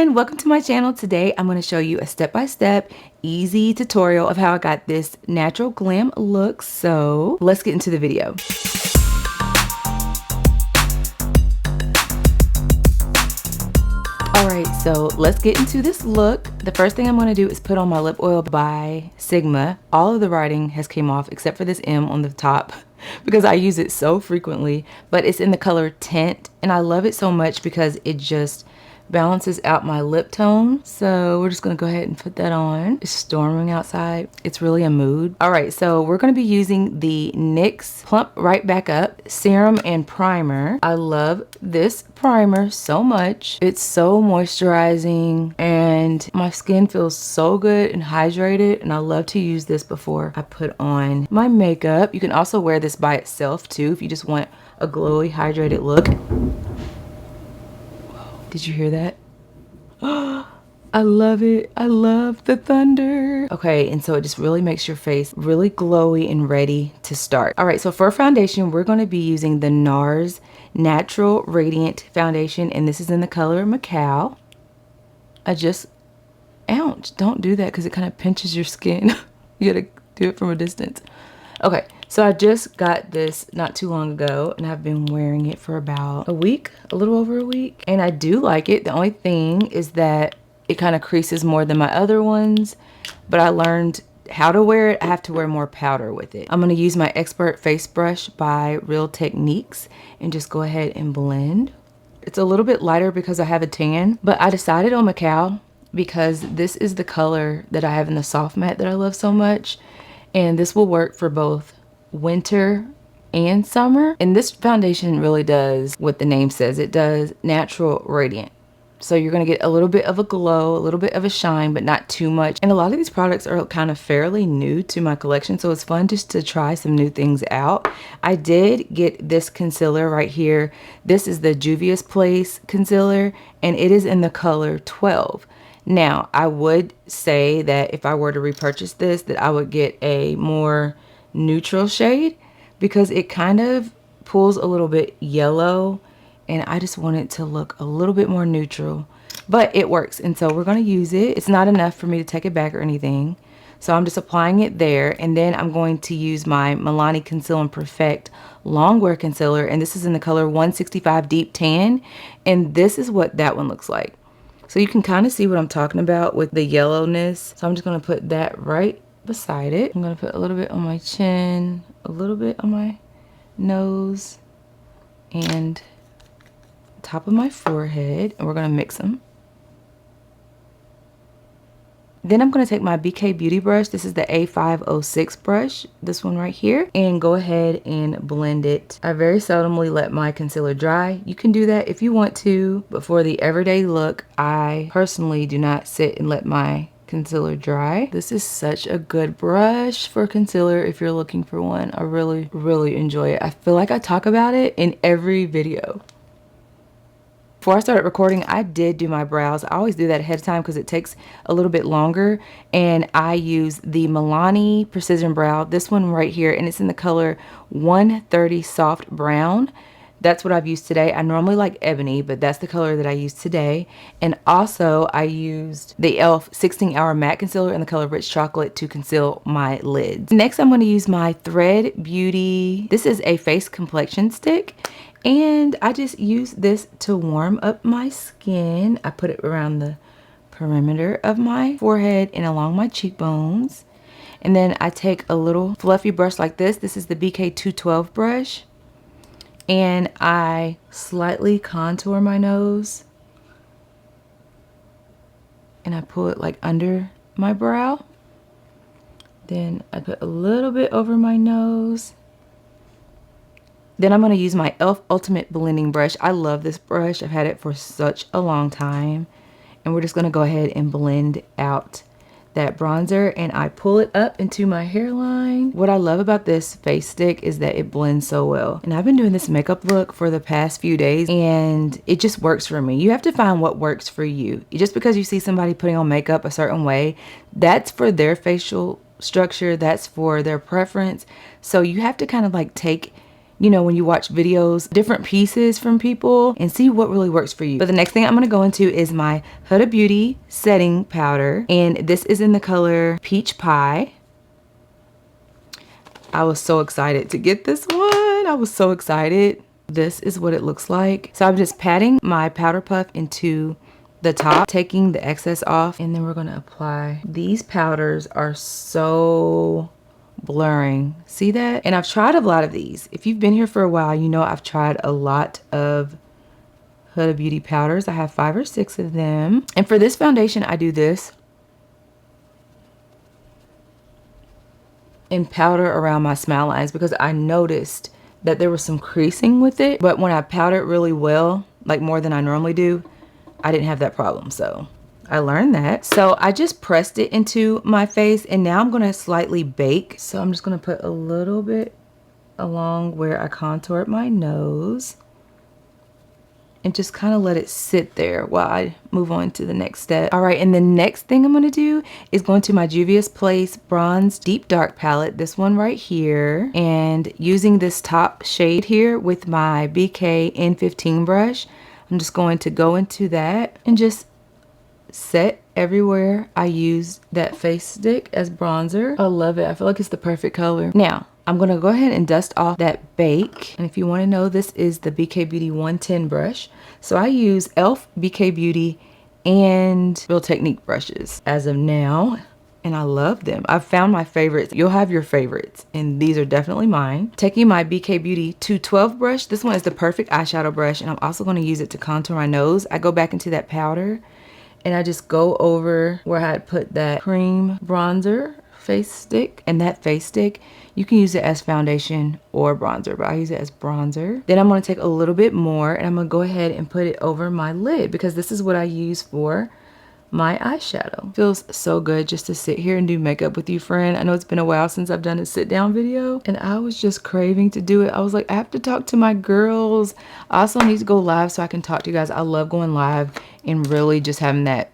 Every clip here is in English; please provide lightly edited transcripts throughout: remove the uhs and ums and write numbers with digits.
everyone, welcome to my channel. Today I'm going to show you a step-by-step easy tutorial of how I got this natural glam look. So let's get into the video. Alright, so let's get into this look. The first thing I'm going to do is put on my lip oil by Sigma. All of the writing has came off except for this M on the top because I use it so frequently, but it's in the color Tint and I love it so much because it just balances out my lip tone. So we're just gonna go ahead and put that on. It's storming outside. It's really a mood. All right, so we're gonna be using the NYX Plump Right Back Up Serum and Primer. I love this primer so much. It's so moisturizing and my skin feels so good and hydrated, and I love to use this before I put on my makeup. You can also wear this by itself too if you just want a glowy, hydrated look. Did you hear that? I love it. I love the thunder. Okay, and so it just really makes your face really glowy and ready to start. All right, so for foundation, we're going to be using the NARS Natural Radiant Foundation, and this is in the color Macao. Ouch, don't do that because it kind of pinches your skin. You gotta do it from a distance. Okay, so I just got this not too long ago and I've been wearing it for about a week, a little over a week. And I do like it. The only thing is that it kind of creases more than my other ones, but I learned how to wear it. I have to wear more powder with it. I'm going to use my Expert Face Brush by Real Techniques and just go ahead and blend. It's a little bit lighter because I have a tan, but I decided on Macao because this is the color that I have in the soft matte that I love so much. And this will work for both winter and summer. And this foundation really does what the name says. It does natural radiant. So you're going to get a little bit of a glow, a little bit of a shine, but not too much. And a lot of these products are kind of fairly new to my collection, so it's fun just to try some new things out. I did get this concealer right here. This is the Juvia's Place concealer, and it is in the color 12. Now, I would say that if I were to repurchase this, that I would get a more neutral shade because it kind of pulls a little bit yellow and I just want it to look a little bit more neutral, but it works. And so we're going to use it. It's not enough for me to take it back or anything. So I'm just applying it there. And then I'm going to use my Milani Conceal and Perfect Longwear Concealer. And this is in the color 165 Deep Tan. And this is what that one looks like. So you can kind of see what I'm talking about with the yellowness. So I'm just going to put that right beside it. I'm going to put a little bit on my chin, a little bit on my nose, and top of my forehead. And we're going to mix them. Then I'm going to take my BK Beauty brush. This is the A506 brush, this one right here, and go ahead and blend it. I very seldomly let my concealer dry. You can do that if you want to, but for the everyday look, I personally do not sit and let my concealer dry. This is such a good brush for concealer if you're looking for one. I really, really enjoy it. I feel like I talk about it in every video. Before I started recording, I did do my brows. I always do that ahead of time because it takes a little bit longer. And I use the Milani Precision Brow, this one right here, and it's in the color 130 Soft Brown. That's what I've used today. I normally like ebony, but that's the color that I used today. And also I used the e.l.f. 16-Hour Matte Concealer in the color Rich Chocolate to conceal my lids. Next, I'm going to use my Thread Beauty. This is a face complexion stick. And I just use this to warm up my skin. I put it around the perimeter of my forehead and along my cheekbones. And then I take a little fluffy brush like this. This is the BK 212 brush. And I slightly contour my nose. And I pull it like under my brow. Then I put a little bit over my nose. Then I'm going to use my e.l.f. Ultimate Blending Brush. I love this brush. I've had it for such a long time. And we're just going to go ahead and blend out that bronzer. And I pull it up into my hairline. What I love about this face stick is that it blends so well. And I've been doing this makeup look for the past few days and it just works for me. You have to find what works for you. Just because you see somebody putting on makeup a certain way, that's for their facial structure. That's for their preference. So you have to kind of like take you know, when you watch videos, different pieces from people, and see what really works for you. But the next thing I'm gonna go into is my Huda Beauty setting powder, and this is in the color Peach Pie. I was so excited to get this one. I was so excited. This is what it looks like. So I'm just patting my powder puff into the top, taking the excess off, and then we're gonna apply. These powders are so blurring. See that? And I've tried a lot of these. If you've been here for a while, you know I've tried a lot of Huda Beauty powders. I have 5 or 6 of them. And for this foundation, I do this and powder around my smile lines because I noticed that there was some creasing with it. But when I powder it really well, like more than I normally do, I didn't have that problem. So I learned that. So I just pressed it into my face, and now I'm gonna slightly bake. So I'm just gonna put a little bit along where I contoured my nose and just kind of let it sit there while I move on to the next step. All right, and the next thing I'm gonna do is go into my Juvia's Place Bronze Deep Dark palette, this one right here, and using this top shade here with my BK N15 brush, I'm just going to go into that and just set everywhere I use that face stick as bronzer. I love it. I feel like it's the perfect color. Now, I'm going to go ahead and dust off that bake. And if you want to know, this is the BK Beauty 110 brush. So I use e.l.f. BK Beauty and Real Technique brushes as of now. And I love them. I've found my favorites. You'll have your favorites, and these are definitely mine. Taking my BK Beauty 212 brush. This one is the perfect eyeshadow brush, and I'm also going to use it to contour my nose. I go back into that powder, and I just go over where I had put that cream bronzer face stick. And that face stick, you can use it as foundation or bronzer, but I use it as bronzer. Then I'm going to take a little bit more, and I'm going to go ahead and put it over my lid because this is what I use for my eyeshadow. Feels so good just to sit here and do makeup with you, friend. I know it's been a while since I've done a sit down video, and I was just craving to do it. I was like, I have to talk to my girls. I also need to go live so I can talk to you guys. I love going live and really just having that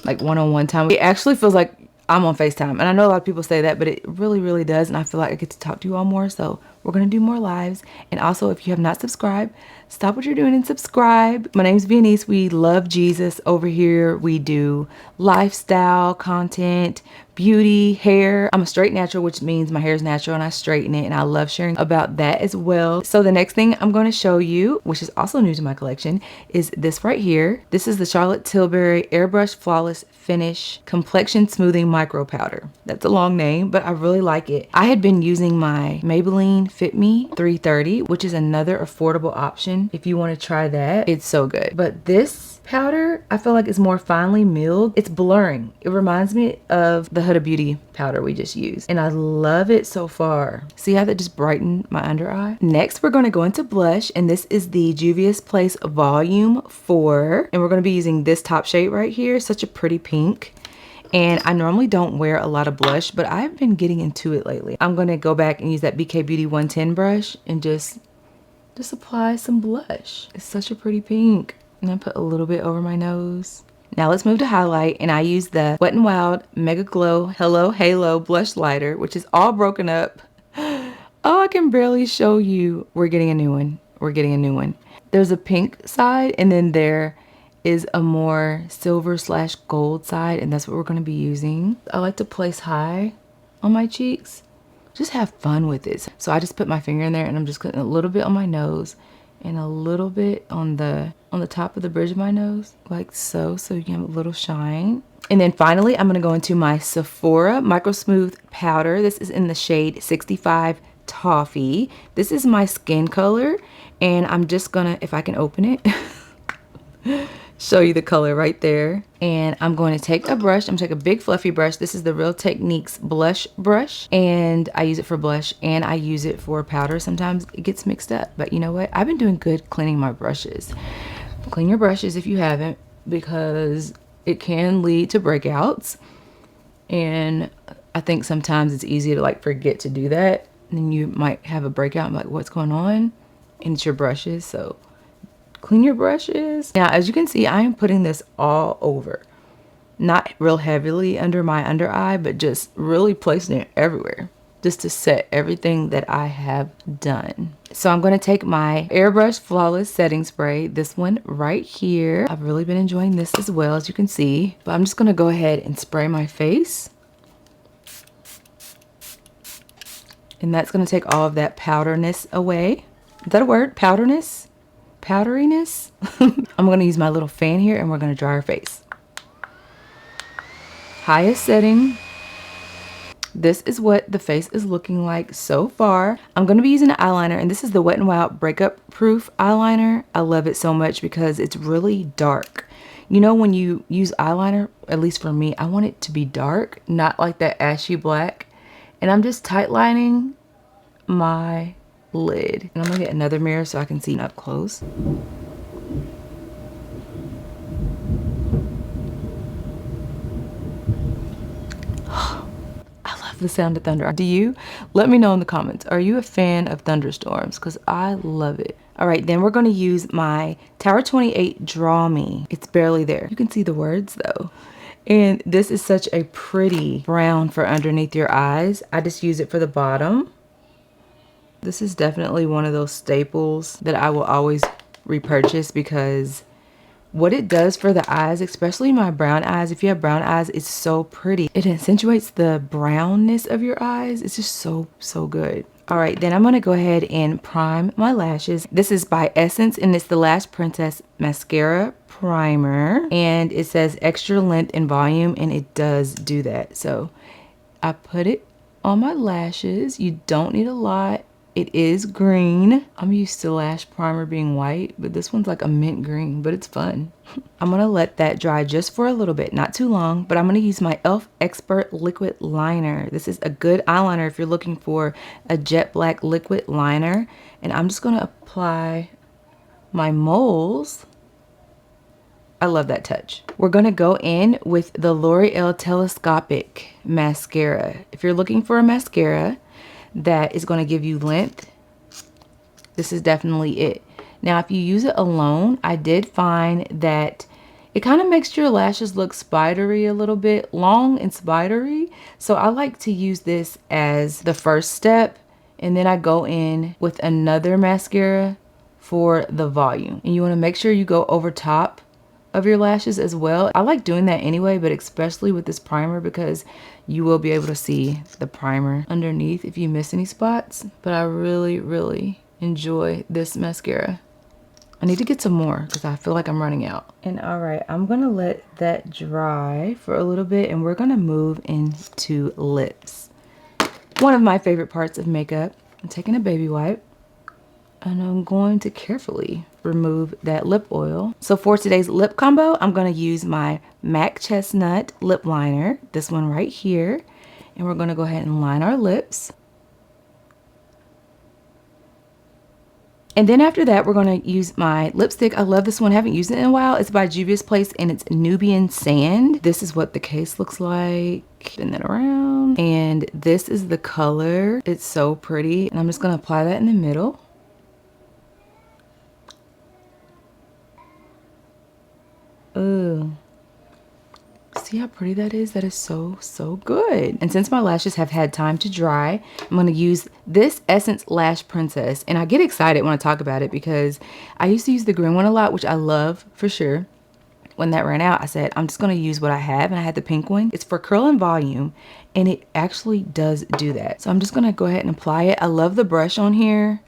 like one-on-one time. It actually feels like I'm on FaceTime, and I know a lot of people say that, but it really does, and I feel like I get to talk to you all more. So we're gonna do more lives. And also, if you have not subscribed, stop what you're doing and subscribe. My name's Viennese. We love Jesus over here. We do lifestyle content, beauty, hair. I'm a straight natural, which means my hair is natural and I straighten it, and I love sharing about that as well. So the next thing I'm going to show you, which is also new to my collection, is this right here. This is the Charlotte Tilbury Airbrush Flawless Finish Complexion Smoothing Micro Powder. That's a long name, but I really like it. I had been using my Maybelline Fit Me 330, which is another affordable option if you want to try that. It's so good. But this powder, I feel like it's more finely milled. It's blurring. It reminds me of the Huda Beauty powder we just used, and I love it so far. See how that just brightened my under eye? Next, we're going to go into blush, and this is the Juvia's Place Volume 4, and we're going to be using this top shade right here. Such a pretty pink. And I normally don't wear a lot of blush, but I've been getting into it lately. I'm going to go back and use that BK Beauty 110 brush and just apply some blush. It's such a pretty pink. And I put a little bit over my nose. Now let's move to highlight, and I use the Wet n Wild Mega Glow Hello Halo Blush Lighter, which is all broken up. Oh, I can barely show you. We're getting a new one. We're getting a new one. There's a pink side, and then there is a more silver/gold side, and that's what we're going to be using. I like to place high on my cheeks. Just have fun with it. So I just put my finger in there, and I'm just putting a little bit on my nose and a little bit on the top of the bridge of my nose, like so you can have a little shine. And then finally, I'm gonna go into my Sephora Micro Smooth Powder. This is in the shade 65 Toffee. This is my skin color, and I'm just gonna, if I can open it, show you the color right there. And I'm going to take a brush. I'm gonna take a big fluffy brush. This is the Real Techniques blush brush, and I use it for blush and I use it for powder. Sometimes it gets mixed up, but you know what? I've been doing good cleaning my brushes. Clean your brushes if you haven't, because it can lead to breakouts. And I think sometimes it's easy to like forget to do that. And then you might have a breakout and be like, what's going on? And it's your brushes. So clean your brushes. Now, as you can see, I am putting this all over. Not real heavily under my under eye, but just really placing it everywhere. just to set everything that I have done. So I'm going to take my Airbrush Flawless Setting Spray, this one right here. I've really been enjoying this as well, as you can see. But I'm just going to go ahead and spray my face. And that's going to take all of that powderness away. Is that a word? Powderness? Powderiness? I'm going to use my little fan here and we're going to dry our face. Highest setting. This is what the face is looking like so far. I'm going to be using an eyeliner, and this is the Wet n Wild Breakup Proof eyeliner. I love it so much because it's really dark. You know, when you use eyeliner, at least for me, I want it to be dark, not like that ashy black. And I'm just tight lining my lid. And I'm gonna get another mirror so I can see up close. The sound of thunder. Do you? Let me know in the comments. Are you a fan of thunderstorms? Because I love it. All right, then we're going to use my Tower 28 Draw Me. It's barely there. You can see the words though. And this is such a pretty brown for underneath your eyes. I just use it for the bottom. This is definitely one of those staples that I will always repurchase because what it does for the eyes, especially my brown eyes, if you have brown eyes, it's so pretty. It accentuates the brownness of your eyes. It's just so good. All right, then I'm going to go ahead and prime my lashes. This is by Essence, and it's the Lash Princess Mascara Primer. And it says extra length and volume, and it does do that. So I put it on my lashes. You don't need a lot. It is green. I'm used to lash primer being white, but this one's like a mint green, but it's fun. I'm gonna let that dry just for a little bit, not too long, but I'm gonna use my e.l.f. Expert Liquid Liner. This is a good eyeliner if you're looking for a jet black liquid liner. And I'm just gonna apply my moles. I love that touch. We're gonna go in with the L'Oreal Telescopic Mascara. If you're looking for a mascara that is going to give you length, this is definitely it. Now, if you use it alone, I did find that it kind of makes your lashes look spidery a little bit, long and spidery. So I like to use this as the first step, and then I go in with another mascara for the volume. And you want to make sure you go over top of your lashes as well. I like doing that anyway, but especially with this primer because you will be able to see the primer underneath if you miss any spots. But I really enjoy this mascara. I need to get some more because I feel like I'm running out. And all right, I'm gonna let that dry for a little bit and we're gonna move into lips. One of my favorite parts of makeup. I'm taking a baby wipe and I'm going to carefully remove that lip oil. So for today's lip combo, I'm going to use my MAC Chestnut lip liner, this one right here, and we're going to go ahead and line our lips. And then after that, we're going to use my lipstick. I love this one. I haven't used it in a while. It's by Juvia's Place and it's Nubian Sand. This is what the case looks like. Spin that around. And this is the color. It's so pretty. And I'm just going to apply that in the middle. Ooh. See how pretty that is? That is so good. And since my lashes have had time to dry, I'm going to use this Essence Lash Princess. And I get excited when I talk about it because I used to use the green one a lot, which I love for sure. When that ran out, I said, I'm just going to use what I have. And I had the pink one. It's for curl and volume. And it actually does do that. So I'm just going to go ahead and apply it. I love the brush on here.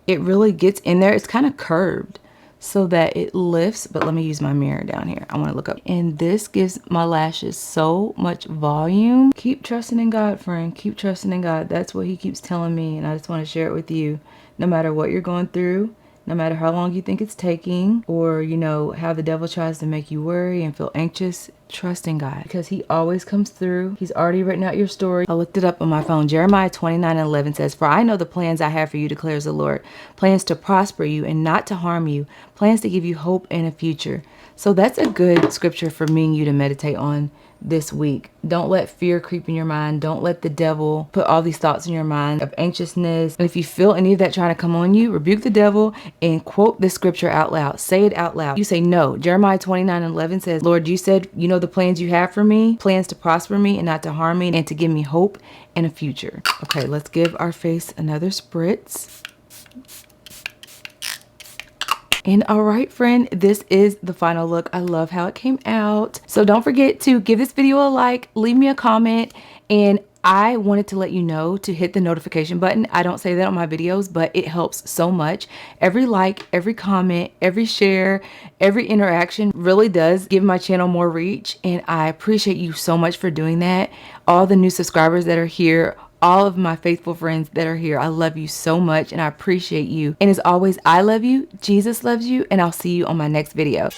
It really gets in there. It's kind of curved so that it lifts, but let me use my mirror down here. I want to look up. And this gives my lashes so much volume. Keep trusting in God, friend. Keep trusting in God. That's what he keeps telling me, and I just want to share it with you. No matter what you're going through, no matter how long you think it's taking, or you know how the devil tries to make you worry and feel anxious, trust in God because he always comes through. He's already written out your story. I looked it up on my phone. Jeremiah 29:11 says, "For I know the plans I have for you, declares the Lord, plans to prosper you and not to harm you, plans to give you hope and a future." So that's a good scripture for me and you to meditate on this week. Don't let fear creep in your mind. Don't let the devil put all these thoughts in your mind of anxiousness. And if you feel any of that trying to come on you, rebuke the devil and quote this scripture out loud. Say it out loud. You say no. Jeremiah 29:11 says, Lord, you said, you know the plans you have for me, plans to prosper me and not to harm me and to give me hope and a future. Okay, let's give our face another spritz. And all right, friend, this is the final look. I love how it came out. So don't forget to give this video a like, leave me a comment, and I wanted to let you know to hit the notification button. I don't say that on my videos, but it helps so much. Every like, every comment, every share, every interaction really does give my channel more reach, and I appreciate you so much for doing that. All the new subscribers that are here, all of my faithful friends that are here, I love you so much and I appreciate you. And as always, I love you, Jesus loves you, and I'll see you on my next video.